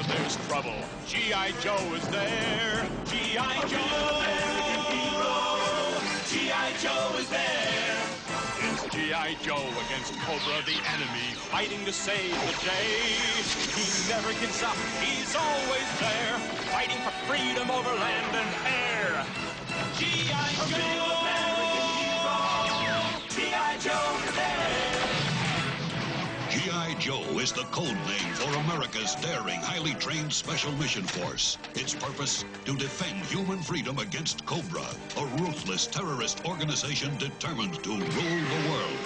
whenever there's trouble, G.I. Joe is there. G.I. Joe, American hero. G.I. Joe is there. It's G.I. Joe against Cobra, the enemy, fighting to save the day. He never gives up, he's always there, fighting for freedom over land and air. G.I. Joe, American hero. G.I. Joe is there. G.I. Joe is the code name for America's daring, highly trained Special Mission Force. Its purpose, to defend human freedom against Cobra, a ruthless terrorist organization determined to rule the world.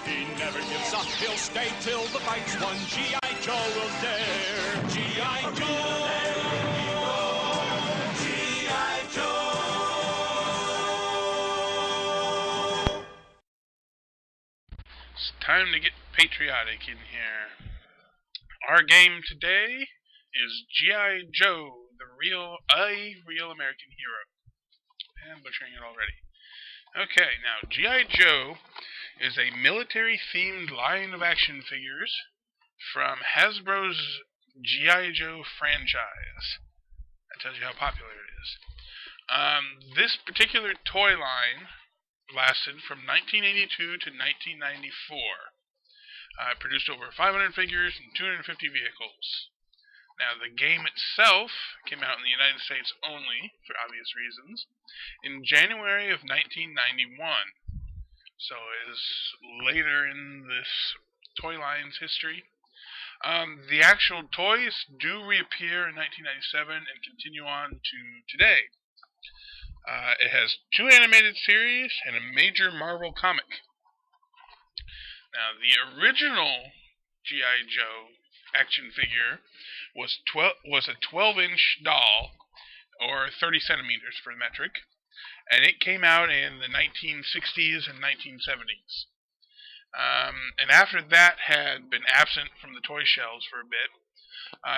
He never gives up, he'll stay till the fight's won. G.I. Joe will dare. G.I. Joe, G.I. Joe. It's time to get patriotic in here. Our game today is G.I. Joe, a real American hero. I'm butchering it already. Okay, now G.I. Joe is a military-themed line of action figures from Hasbro's G.I. Joe franchise. That tells you how popular it is. This particular toy line lasted from 1982 to 1994. It produced over 500 figures and 250 vehicles. Now, the game itself came out in the United States only, for obvious reasons, in January of 1991. So it is later in this toy line's history. The actual toys do reappear in 1997 and continue on to today. It has 2 animated series and a major Marvel comic. Now, the original G.I. Joe action figure was a 12-inch doll, or 30 centimeters for metric, and it came out in the 1960s and 1970s. And after that had been absent from the toy shelves for a bit,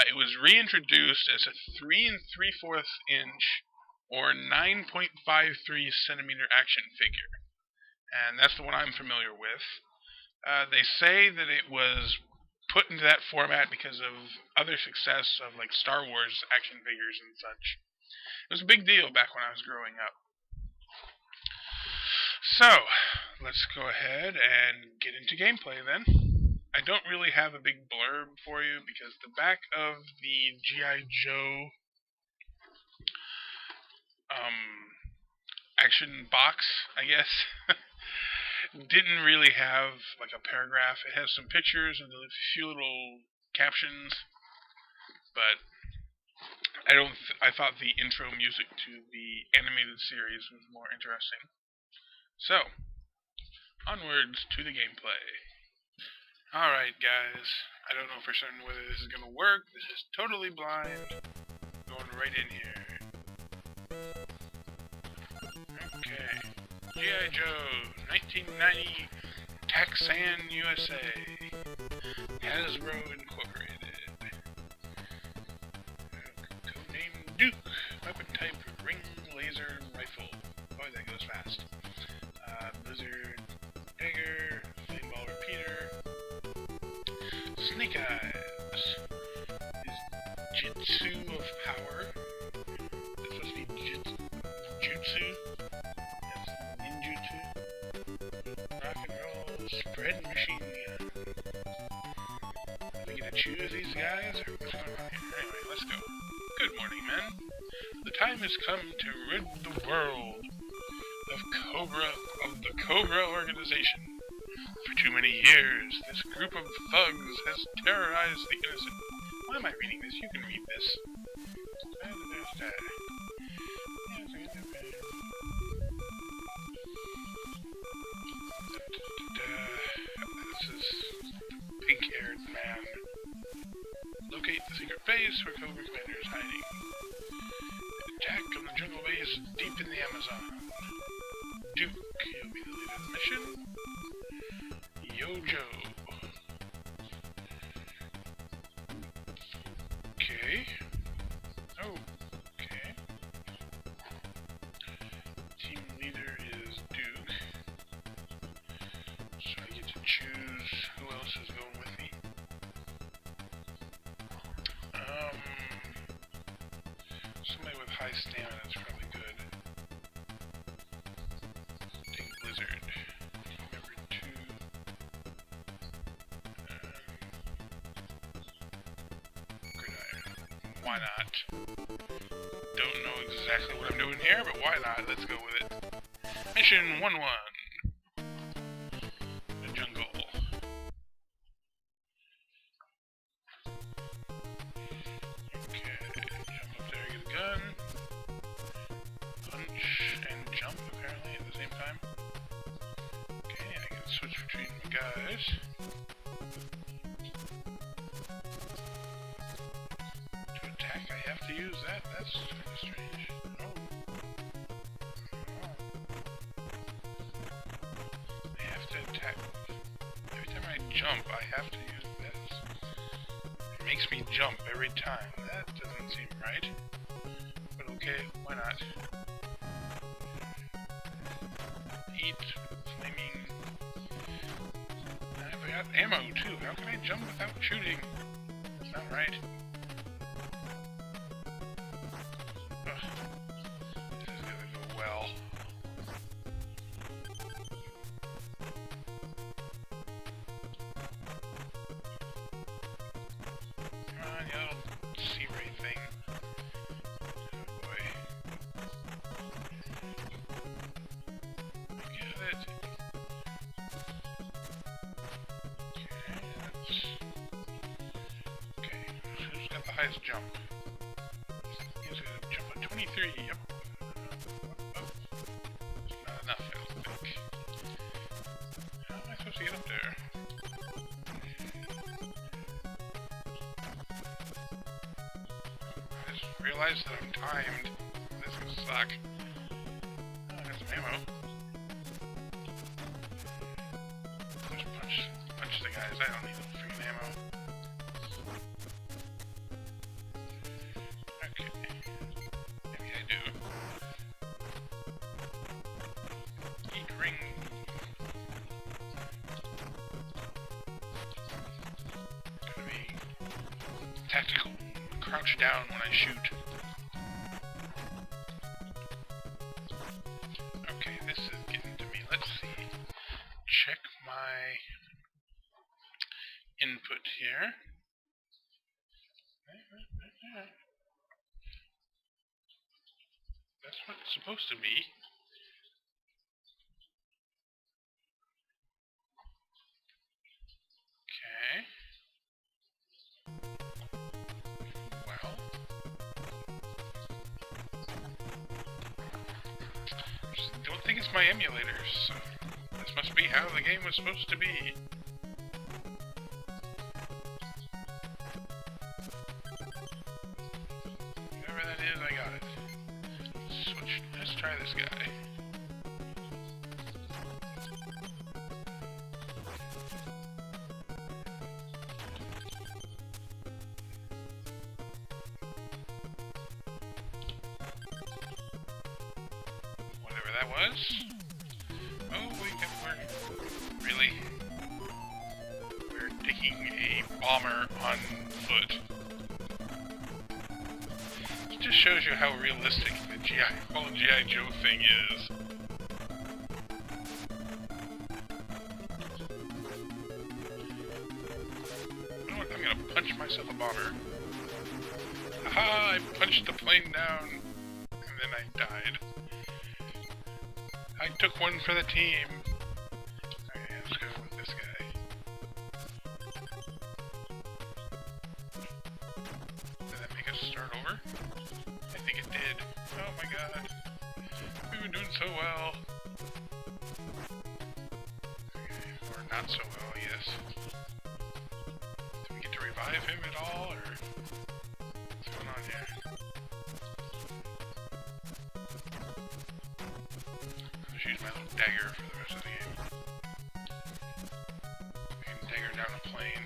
it was reintroduced as a 3 3/4 inch or 9.53 centimeter action figure. And that's the one I'm familiar with. They say that it was put into that format because of other success of like Star Wars action figures and such. It was a big deal back when I was growing up. So, let's go ahead and get into gameplay then. I don't really have a big blurb for you because the back of the G.I. Joe action box, I guess, didn't really have like a paragraph. It has some pictures and a few little captions, but I thought the intro music to the animated series was more interesting. So, onwards to the gameplay. Alright guys, I don't know for certain whether this is going to work. This is totally blind. Going right in here. Okay. G.I. Joe, 1990, Texan, USA. Hasbro Incorporated. Codename Duke. Weapon type ring laser rifle. Boy, that goes fast. Blizzard dagger. Flameball repeater. Snake eyes. Is Jitsu of power. That's supposed to be Jutsu. Rock and roll spread machine gun. Are we gonna choose these guys? Or anyway, let's go. Good morning, men. The time has come to rid the world of the Cobra organization. For too many years, this group of thugs has terrorized the innocent. Why am I reading this? You can read this. This is pink-haired man. Locate the secret base where Cobra Commander is hiding. Attack on the jungle base deep in the Amazon. Duke, you'll be the leader of the mission. Yo-Joe. Okay. Oh, okay. Team leader is Duke. So I get to choose who else is going with me. my stamina is probably good. Take Blizzard. Number 2. Gridiron. Why not? Don't know exactly what I'm doing here, but why not? Let's go with it. Mission 1-1. The jungle. Okay, jump up there, get a gun. Punch and jump, apparently, at the same time. Okay, I can switch between my guys. To attack, I have to use that? That's kind of strange. Oh. I have to attack. Every time I jump, I have to use this. It makes me jump every time. That doesn't seem right. But okay, why not? Eat flaming. I got ammo too. How can I jump without shooting? That's not right. Ugh. This is gonna go well. Come on, you little sea ray thing. Oh boy. I get it. Okay, who's got the highest jump? He's gonna jump at 23, yep. Oh, not enough, I don't think. How am I supposed to get up there? I just realized that I'm timed. This is gonna suck. Oh, I got some ammo. Just punch the guys. I don't need no freaking ammo. Okay. Maybe I do. Eat ring. Gotta be tactical. Crouch down when I shoot. Okay, this is getting to me. Let's see. Check my input here. That's what it's supposed to be. Okay. Well. Just don't think it's my emulators. So this must be how the game was supposed to be. Whatever that is, I got it. Switch. Let's try this guy. Whatever that was. Oh, we're really? We're taking a bomber on foot. It just shows you how realistic the whole G.I.Joe thing is. You know what? I'm gonna punch myself a bomber. Haha! I punched the plane down, and then I died. I took one for the team. Okay, let's go with this guy. Did that make us start over? I think it did. Oh my god. We were doing so well. Okay, or not so well, yes. Did we get to revive him at all, or what's going on here? I'll just use my little dagger for the rest of the game. I can dagger down a plane.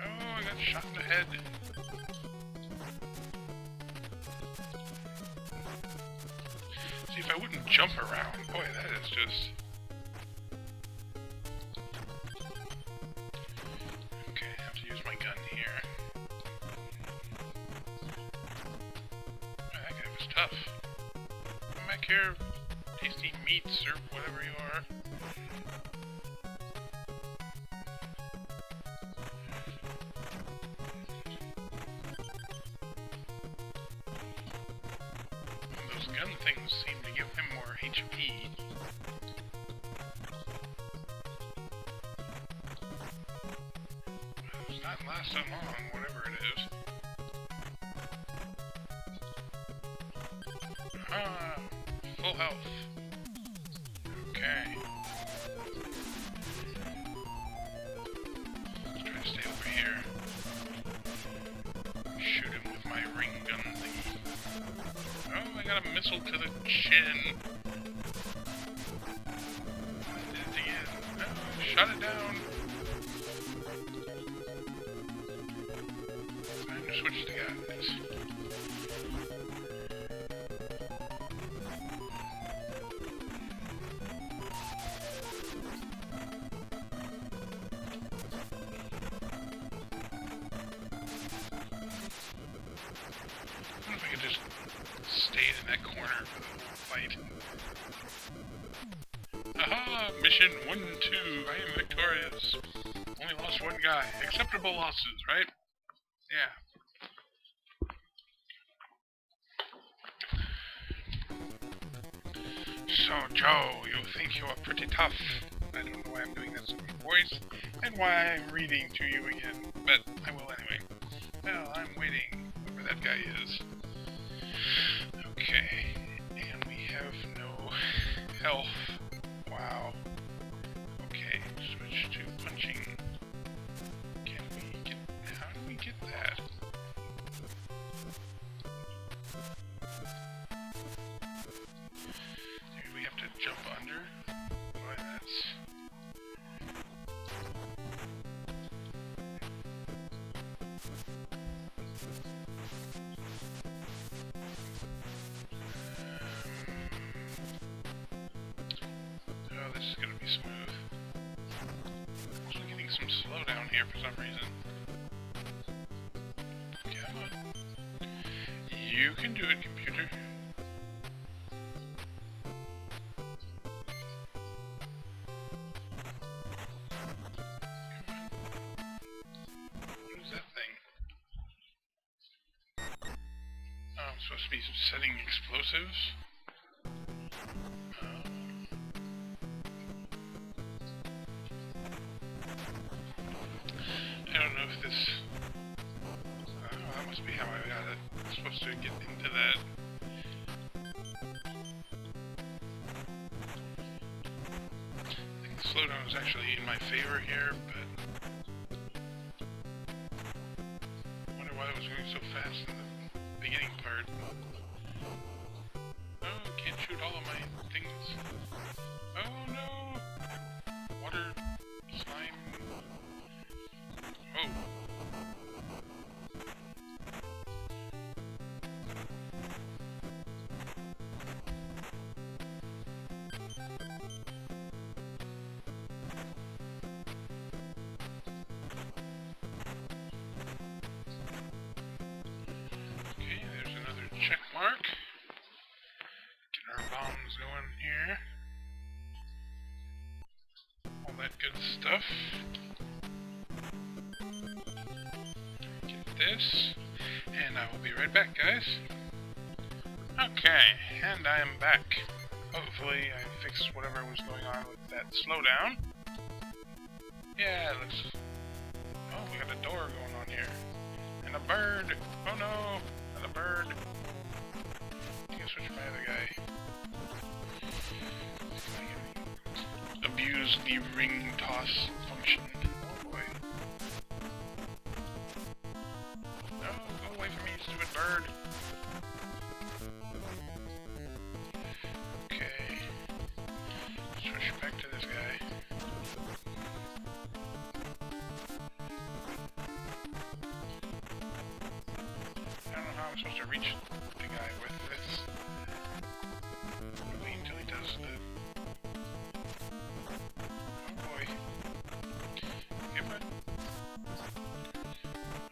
Oh, I got shot in the head. See, if I wouldn't jump around, boy, that is just... Okay, I have to use my gun here. care of tasty meats or whatever you are. Those gun things seem to give him more HP. Does not last so long, whatever it is. Ah, full health. Okay. Let's try to stay over here. Shoot him with my ring gun thingy. Oh, I got a missile to the chin. I did it again. No, shot it down. Time to switch to guys. Stayed in that corner for the whole fight. Aha! Mission 1-2. I am victorious. Only lost one guy. Acceptable losses, right? Yeah. So, Joe, you think you are pretty tough. I don't know why I'm doing that sort of voice, and why I'm reading to you again, but I will anyway. Well, I'm waiting, whoever that guy is. Okay, and we have no health. Wow. Okay, switch to punching. Can we get... how do we get that? Maybe we have to jump under? Boy, that's... oh, this is gonna be smooth. I'm also getting some slowdown here for some reason. Come on. You can do it, computer. What is that thing? Oh, I'm supposed to be setting explosives? I don't know if this... that must be how I got it. I'm supposed to get into that. I think the slowdown is actually in my favor here, but... I wonder why it was going so fast in the beginning part. Oh, can't shoot all of my things. Oh no! Water... slime... oh. Okay, there's another check mark. Get our bombs going here. All that good stuff. Get this. And I will be right back, guys. Okay, and I am back. Hopefully I fixed whatever was going on with that slowdown. Yeah, it looks... oh, we got a door going on here. And a bird! Oh no! Not a bird! I think I switched my other guy. Abuse the ring toss function. Oh boy. No, go away from me, stupid bird! Okay. Switch back to this guy. I don't know how I'm supposed to reach the guy with this. Wait until he does the... oh boy. Come on.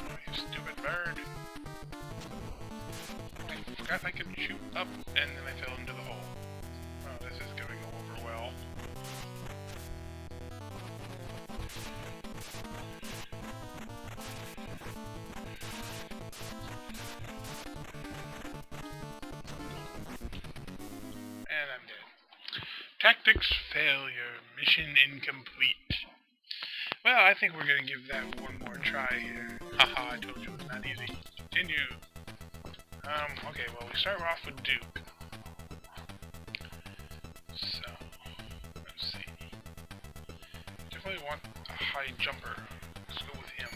Oh, you stupid bird. I forgot I could shoot up, and then I fell into the hole. Tactics failure. Mission incomplete. Well, I think we're gonna give that one more try here. Haha, I told you it's not easy. Continue. Okay, well, we start off with Duke. So, let's see. Definitely want a high jumper. Let's go with him.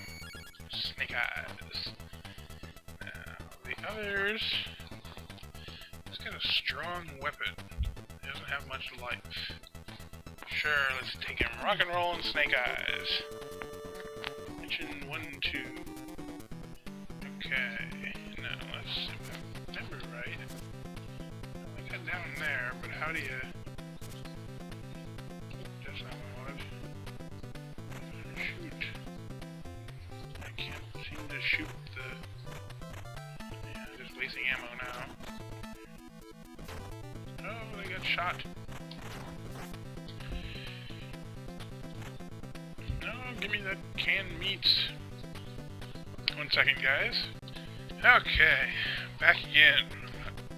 Snake Eyes. Now, the others... He's got a strong weapon. He doesn't have much life. Sure, let's take him. Rock and roll and Snake Eyes. Mission 1, 2. Okay. Now, let's see if I remember right. I got down there, but how do you... That's not what I wanted. Shoot. I can't seem to shoot the... Yeah, I'm just wasting ammo now. Oh, they got shot. No, give me that canned meats. 1 second, guys. Okay, back again.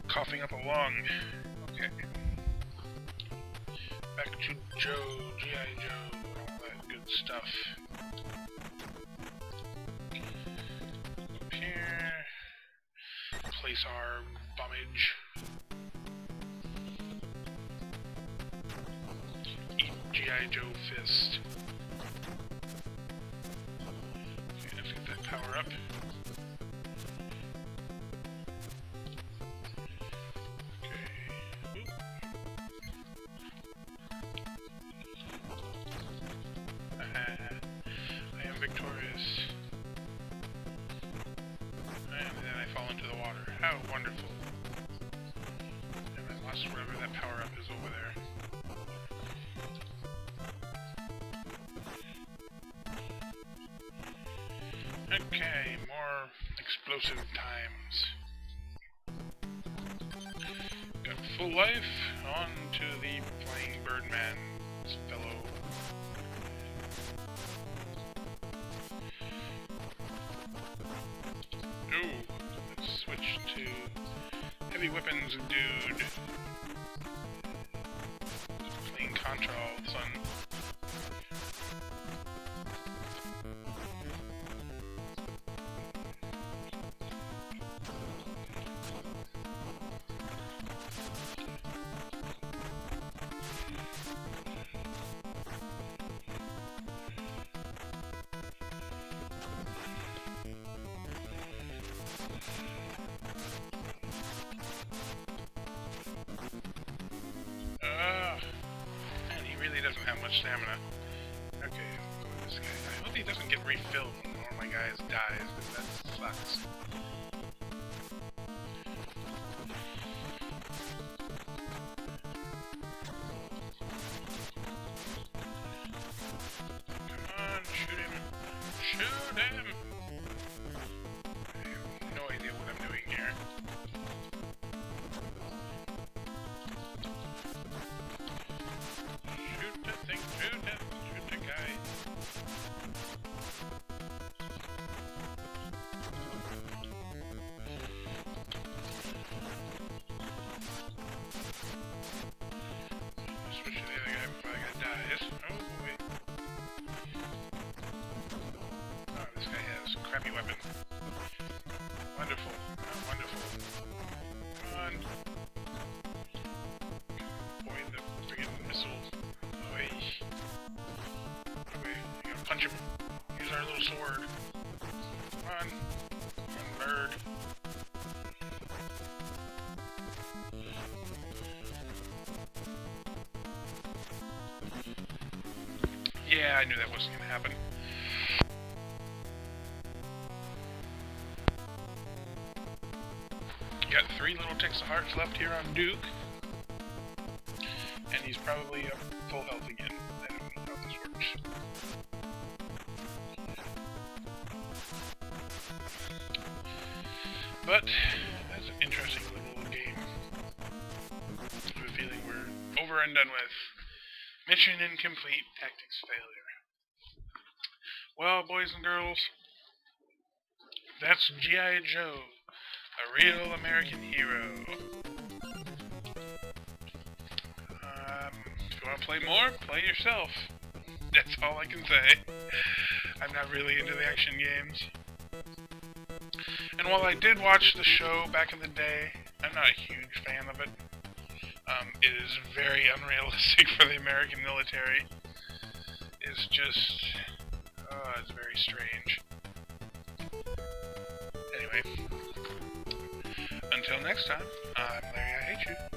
Coughing up a lung. Okay. Back to Joe, G.I. Joe, all that good stuff. Up here. Place our bombage. Eat G.I. Joe fist. Okay, let's get that power up. Victorious. And then I fall into the water. How wonderful. And I lost whatever that power up is over there. Okay, more explosive times. Got full life. On to the Flying Birdman's fellow. Let's switch to heavy weapons, dude. Clean control, son. Man, he really doesn't have much stamina. Okay, go with this guy. I hope he doesn't get refilled when one of my guys dies, because that sucks. Come on, shoot him. Shoot him! I have no idea what I'm doing here. Shoot the thing, shoot him, shoot the guy. Switch to the other guy before the guy dies. Oh boy. Oh, this guy has a crappy weapon. Wonderful, wonderful. Come on. Boy, the friggin' missile. Boy. Okay, you gotta punch him. Use our little sword. Come on. Come on, bird. Yeah, I knew that wasn't gonna happen. Got 3 little ticks of hearts left here on Duke. And he's probably up full health again. I don't know how this works. But, that's an interesting little game. I have a feeling we're over and done with. Mission incomplete, tactics failure. Well, boys and girls, that's G.I. Joe, a real American hero. Want to play more? Play yourself. That's all I can say. I'm not really into the action games. And while I did watch the show back in the day, I'm not a huge fan of it. It is very unrealistic for the American military. It's just... it's very strange. Anyway. Until next time, I'm Larryihatechu.